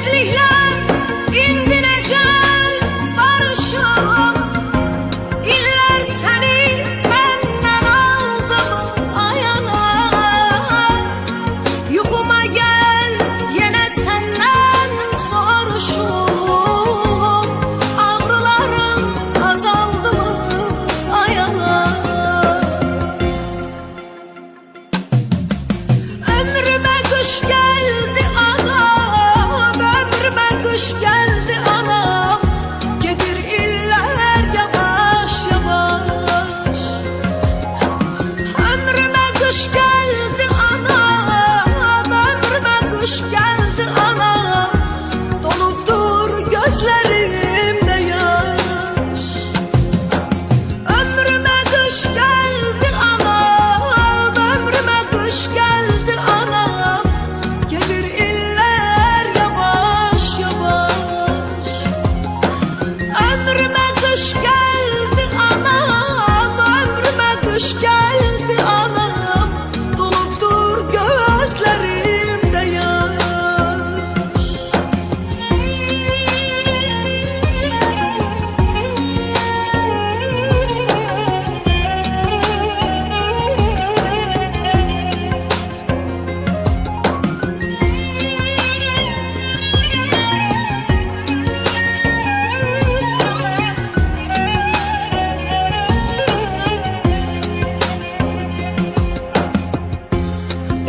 Sensizlikler indinecek barışım. İller seni benden aldı ayana. Yuxuma gel yine senden soruşum. Ağrılarım azaldı mı ayana. Ömrüme kış geldi anam, ömrüme kış geldi anam. Gelir iller yavaş yavaş. Ömrüme kış geldi anam, ömrüme kış geldi anam. Dolupdur gözlerimde yaş. Ömrüme kış geldi anam, ömrüme kış geldi anam. Gelir iller yavaş yavaş. Ömrüme kış geldi anam, ömrüme kış geldi anam. Dolupdur gözlerimde yaş.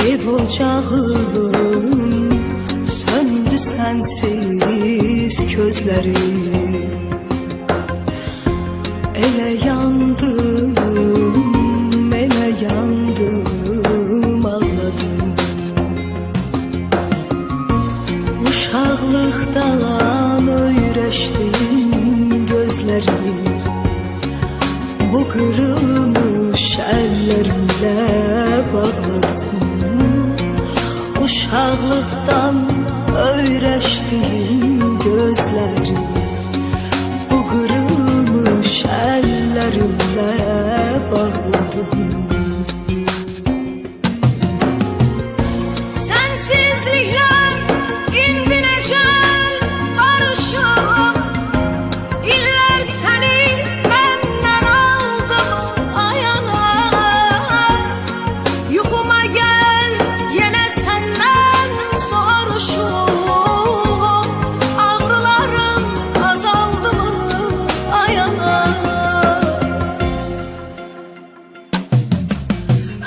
Ev ocağım söndü sensiz közlerim. Ele yandım, ele yandım, ağladım. Uşaqlıqdan öyrəşdim gözlərim. Bu qırılmış əllərimlə bağladım. Uşaqlıqdan öyrəşdim gözlərim. Bu qırılmış əllərimlə bağladım. Sensizlikler indinecek barışım. İller seni benden aldı ayana. Yuxuma gel yine senden soruşum. Ağrılarım azaldı mı ayana.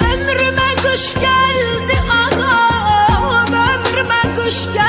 Ömrüme kış geldi anam, ömrüme kış geldi